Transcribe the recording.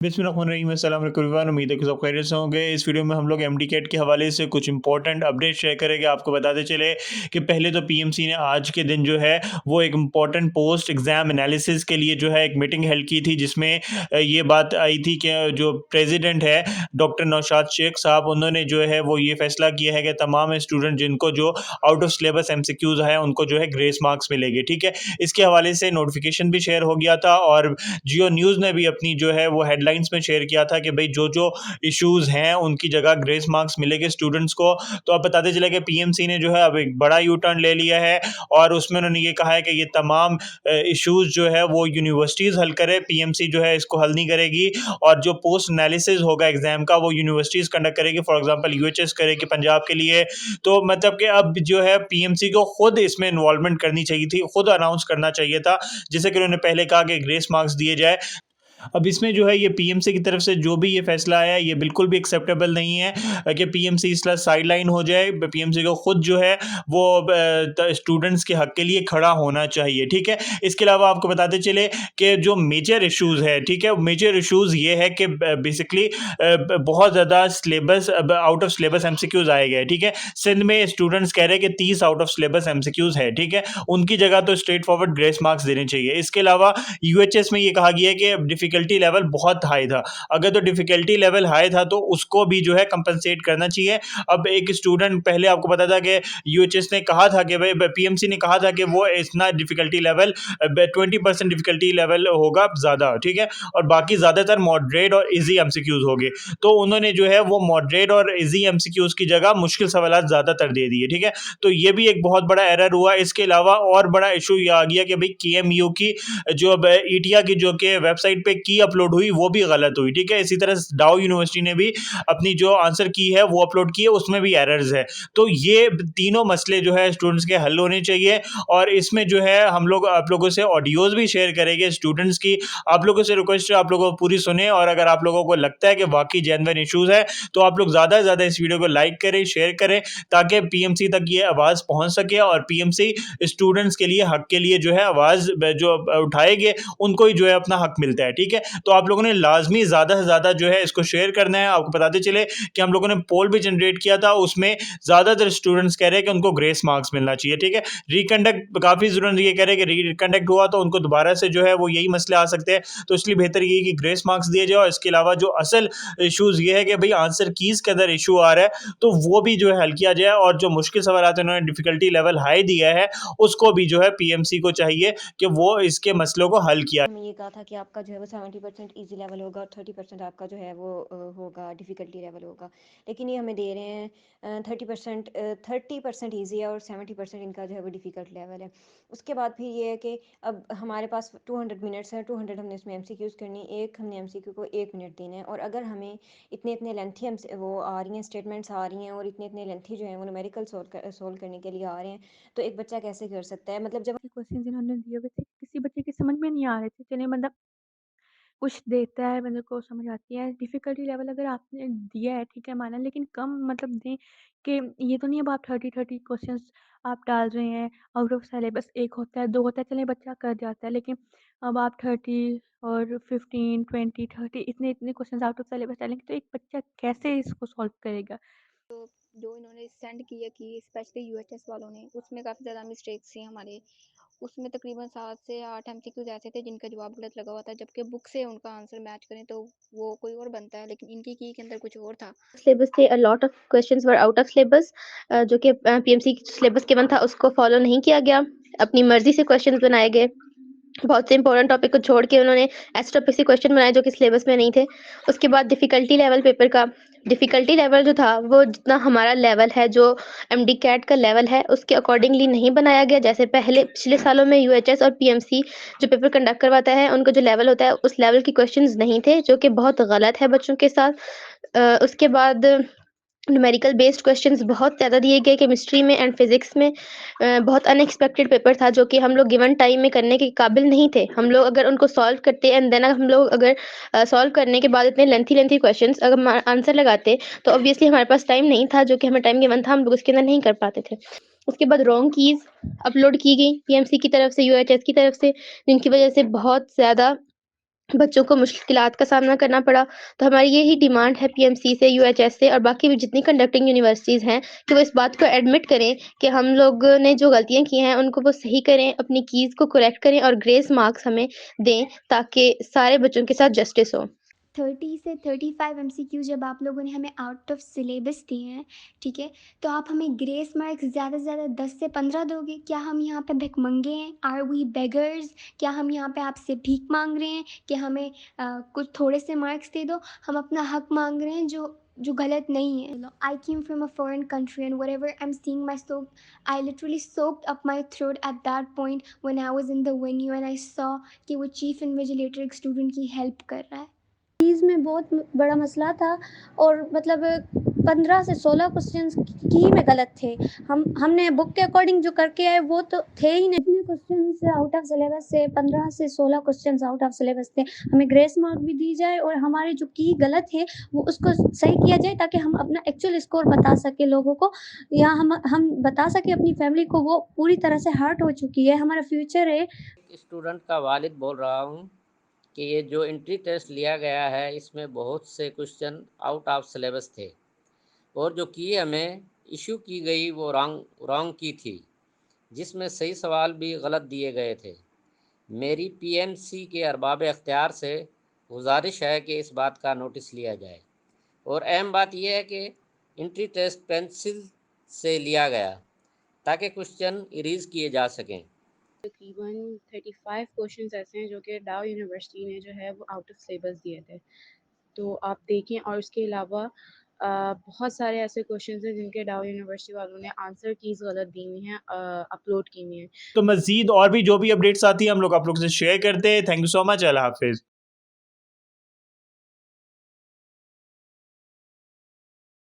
बिस्मिल्लाहिर्रहमानिर्रहीम, अस्सलाम वालेकुम एवरीवन। उम्मीद है कि सब खैरियत से होंगे। इस वीडियो में हम लोग एमडी-कैट के हवाले से कुछ इंपॉर्टेंट अपडेट शेयर करेंगे। आपको बताते चले कि पहले तो पीएमसी ने आज के दिन जो है वो एक इंपॉर्टेंट पोस्ट एग्ज़ाम एनालिसिस के लिए जो है एक मीटिंग हेल्ड की थी, जिसमें ये बात आई थी कि जो प्रेसिडेंट है डॉक्टर नौशाद शेख साहब, उन्होंने जो है वो ये फैसला किया है कि तमाम स्टूडेंट जिनको जो आउट ऑफ सिलेबस एमसीक्यूज़ हैं उनको जो है ग्रेस मार्क्स मिलेंगे। ठीक है, इसके हवाले से नोटिफिकेशन भी शेयर हो गया था और जियो न्यूज़ ने भी अपनी जो है वो हेडलाइंस में शेयर किया था कि भाई जो इश्यूज़ हैं उनकी जगह ग्रेस मार्क्स मिलेंगे स्टूडेंट्स को। तो अब बताते चले कि पीएमसी ने जो है अब एक बड़ा यू टर्न ले लिया है और उसमें उन्होंने ये कहा है कि ये तमाम इश्यूज़ जो है वो यूनिवर्सिटीज़ हल करे, पीएमसी जो है इसको हल नहीं करेगी। और जो पोस्ट एनालिसिस होगा एग्ज़ाम का वो यूनिवर्सिटीज़ कंडक्ट करेगी, फॉर एग्जांपल यूएचएस करेगी पंजाब के लिए। तो मतलब कि अब जो है पीएमसी को खुद इसमें इन्वॉल्वमेंट करनी चाहिए थी, खुद अनाउंस करना चाहिए था, जैसे कि उन्होंने पहले कहा कि ग्रेस मार्क्स दिए जाए। अब इसमें जो है ये पीएमसी की तरफ से जो भी ये फैसला आया है ये बिल्कुल भी एक्सेप्टेबल नहीं है कि पीएमसी इस तरह साइडलाइन हो जाए। पीएमसी को खुद जो है वो स्टूडेंट्स के हक के लिए खड़ा होना चाहिए। ठीक है, इसके अलावा आपको बताते चले कि जो मेजर इश्यूज़ है, ठीक है, मेजर इश्यूज़ ये है कि बेसिकली बहुत ज़्यादा सिलेबस अब आउट ऑफ सिलेबस एमसीक्यूज़ आए गए। ठीक है, सिंध में स्टूडेंट्स कह रहे हैं कि 30 आउट ऑफ सिलेबस एमसीक्यूज़ है। ठीक है, उनकी जगह तो स्ट्रेट फॉरवर्ड ग्रेस मार्क्स देने चाहिए। इसके अलावा यूएचएस में ये कहा गया है कि डिफ़िकल्टी लेवल बहुत हाई था। अगर तो डिफ़िकल्टी लेवल हाई था तो उसको भी जो है कंपनसेट करना चाहिए। अब एक स्टूडेंट पहले आपको पता था कि यूएचएस ने कहा था कि भाई पीएमसी ने कहा था कि वो इतना डिफ़िकल्टी लेवल 20% डिफ़िकल्टी लेवल होगा ज़्यादा, ठीक है? और बाकी ज़्यादातर मॉडरेट और ईज़ी एमसीक्यूज़ होंगे। तो उन्होंने जो है वो मॉडरेट और ईज़ी एमसीक्यूज़ की जगह मुश्किल सवालात ज़्यादातर दे दिए, ठीक है? तो ये भी एक बहुत बड़ा एरर हुआ। इसके अलावा और बड़ा इश्यू ये आ गया कि भाई केएमयू की जो अब ईटिया की जो कि वेबसाइट पे की अपलोड हुई वो भी गलत हुई। ठीक है, इसी तरह डाउ यूनिवर्सिटी ने भी अपनी जो आंसर की है वो अपलोड की है, उसमें भी एरर्स है। तो ये तीनों मसले जो है स्टूडेंट्स के हल होने चाहिए और इसमें जो है हम लोग आप लोगों से ऑडियोज भी शेयर करेंगे स्टूडेंट्स की। आप लोगों से रिक्वेस्ट है आप लोगों को पूरी सुने और अगर आप लोगों को लगता है कि वाकई जेन्युइन इश्यूज है तो आप लोग ज़्यादा से ज़्यादा इस वीडियो को लाइक करें, शेयर करें, ताकि पीएमसी तक ये आवाज़ पहुंच सके और पीएमसी स्टूडेंट्स के लिए हक के लिए जो है आवाज़ जो उठाएंगे उनको ही जो है अपना हक मिलता है। ठीक है, तो आप लोगों ने लाजमी ज़्यादा से ज़्यादा जो है इसको शेयर करना है। आपको बताते चले कि हम लोगों ने पोल भी जनरेट किया था, उसमें ज़्यादातर स्टूडेंट्स कह रहे हैं कि उनको ग्रेस मार्क्स मिलना चाहिए। ठीक है, रिकंडक्ट काफ़ी स्टूडेंट ये कह रहे हैं कि रिकंडक्ट हुआ तो उनको दोबारा से जो है वो यही मसले आ सकते हैं, तो इसलिए बेहतर ये है कि ग्रेस मार्क्स दिए जाए। और इसके अलावा जो असल इशूज़ ये है कि भाई आंसर कीज़ के अंदर इशू आ रहा है तो वो भी जो है हल किया जाए और जो मुश्किल सवाल आते हैं उन्होंने डिफ़िकल्टी लेवल हाई दिया है उसको भी जो है पीएमसी को चाहिए कि वो इसके मसलों को हल किया। हमें ये कहा था कि आपका जो है वो 70% ईजी लेवल होगा और 30% आपका जो है वो होगा डिफ़िकल्टी लेवल होगा। लेकिन ये हमें दे रहे हैं 30% ईजी है और 70% इनका जो है वो डिफ़िकल्ट लेवल है। उसके बाद फिर ये है कि अब हमारे पास 200 मिनट्स हैं, 200 हमने इसमें एमसीक्यूज़ करनी है, एक हमने एमसीक्यू को 1 मिनट देना है और अगर हमें इतने-इतने लेंथी वो आ रही हैं, स्टेटमेंट्स आ रही हैं और इतने-इतने लेंथी जो हैं वो न्यूमेरिकल सोल्व करने के लिए आ रहे हैं, तो एक बच्चा कैसे कर सकता है? मतलब जब क्वेश्चंस इन्होंने दिए हुए थे, किसी बच्चे की समझ में नहीं आ रहे थे। चलिए मतलब कुछ देता है बंदे को समझ आती है। डिफ़िकल्टी लेवल अगर आपने दिया है ठीक है माना, लेकिन कम मतलब दें कि ये तो नहीं अब आप 30-30 क्वेश्चंस आप डाल रहे हैं, आउट ऑफ सिलेबस 1 होता है, 2 होता है, चलिए बच्चा कर जाता है। लेकिन अब आप 30 और 15, 20, 30 इतने-इतने क्वेश्चंस आउट ऑफ सिलेबस डालेंगे तो एक बच्चा कैसे इसको सॉल्व करेगा? जो इन्होंने सेंड किया कि स्पेशली यूएचएस वालों ने, उसमें काफ़ी ज़्यादा मिस्टेक्स थी हमारे। उसमें तकरीबन 7 से 8 एमसीक्यूज़ ऐसे थे जिनका जवाब गलत लगा हुआ था, जबकि बुक से उनका आंसर मैच करें तो वो कोई और बनता है, लेकिन इनकी की के अंदर कुछ और था। सिलेबस थे, a lot of questions were out of syllabus, जो कि पीएमसी सिलेबस गिवन था उसको फॉलो नहीं किया गया। अपनी मर्ज़ी से क्वेश्चंस बनाए गए। बहुत से इंपॉर्टेंट टॉपिक को छोड़ के उन्होंने ऐसे टॉपिक से क्वेश्चन बनाए जो कि सिलेबस में नहीं थे। उसके बाद डिफ़िकल्टी लेवल पेपर का डिफ़िकल्टी लेवल जो था वो जितना हमारा लेवल है, जो एमडी कैट का लेवल है, उसके अकॉर्डिंगली नहीं बनाया गया। जैसे पहले पिछले सालों में यूएचएस और पीएमसी जो पेपर कंडक्ट करवाता है, उनका जो लेवल होता है उस लेवल के क्वेश्चंस नहीं थे, जो कि बहुत गलत है बच्चों के साथ। उसके बाद न्यूमेरिकल बेस्ड क्वेश्चंस बहुत ज़्यादा दिए गए केमिस्ट्री में एंड फिज़िक्स में। बहुत अनएक्सपेक्टेड पेपर था जो कि हम लोग गिवन टाइम में करने के काबिल नहीं थे। हम लोग अगर उनको सॉल्व करते एंड देन हम लोग अगर सॉल्व करने के बाद इतने लेंथी क्वेश्चंस अगर हम आंसर लगाते, तो ऑब्वियसली हमारे पास टाइम नहीं था, जो कि हमें टाइम गिवन था, हम लोग उसके अंदर नहीं कर पाते थे। उसके बाद रॉन्ग कीज़ अपलोड की गई पीएमसी की तरफ से, यूएचएस की तरफ से, जिनकी वज़ह से बहुत ज़्यादा बच्चों को मुश्किलात का सामना करना पड़ा। तो हमारी यही डिमांड है पीएमसी से, यूएचएस से और बाकी भी जितनी कंडक्टिंग यूनिवर्सिटीज़ हैं कि वो इस बात को एडमिट करें कि हम लोगों ने जो गलतियाँ की हैं उनको वो सही करें, अपनी कीज़ को करेक्ट करें और ग्रेस मार्क्स हमें दें ताकि सारे बच्चों के साथ जस्टिस हो। 30 से 35 एमसीक्यू जब आप लोगों ने हमें आउट ऑफ सिलेबस दिए हैं, ठीक है, तो आप हमें ग्रेस मार्क्स ज़्यादा से ज़्यादा 10 से 15 दोगे? क्या हम यहाँ पे भिखमंगे हैं? Are we beggars? क्या हम यहाँ पे आपसे भीख मांग रहे हैं कि हमें कुछ थोड़े से मार्क्स दे दो? हम अपना हक मांग रहे हैं जो गलत नहीं है। I came from a foreign country and whatever I am seeing my soak, I literally soaked up my throat at that point when I was in the venue and I saw कि वो chief invigilator एक student की help कर रहा है। चीज़ में बहुत बड़ा मसला था और मतलब 15 से 16 क्वेश्चंस की में गलत थे। हमने बुक के अकॉर्डिंग जो करके आए वो तो थे ही नहीं। इतने क्वेश्चंस आउट ऑफ सिलेबस से 15 से 16 क्वेश्चंस आउट ऑफ सिलेबस थे। हमें ग्रेस मार्क भी दी जाए और हमारी जो की गलत है वो उसको सही किया जाए ताकि हम अपना एक्चुअल स्कोर बता सके लोगों को, या हम बता सके अपनी फैमिली को वो पूरी तरह से हर्ट हो चुकी है। हमारा फ्यूचर है। स्टूडेंट का वालिद बोल रहा हूँ कि ये जो एंट्री टेस्ट लिया गया है इसमें बहुत से क्वेश्चन आउट ऑफ सिलेबस थे और जो की हमें इशू की गई वो रॉन्ग की थी, जिसमें सही सवाल भी गलत दिए गए थे। मेरी पीएमसी के अरबाब अख्तियार से गुजारिश है कि इस बात का नोटिस लिया जाए और अहम बात यह है कि एंट्री टेस्ट पेंसिल से लिया गया ताकि क्वेश्चन इरेज किए जा सकें। तकरीबन 35 क्वेश्चंस ऐसे हैं जो कि डाउ यूनिवर्सिटी ने जो है वो आउट ऑफ सिलेबस दिए थे, तो आप देखें। और उसके अलावा बहुत सारे ऐसे क्वेश्चंस हैं जिनके डाउ यूनिवर्सिटी वालों ने आंसर कीज़ गलत दी हुई हैं, अपलोड की हुई हैं। तो मज़ीद और भी जो भी अपडेट्स आती है हम लोग आप लोग से शेयर करते हैं। Thank you so much. अल्लाह हाफ़िज़।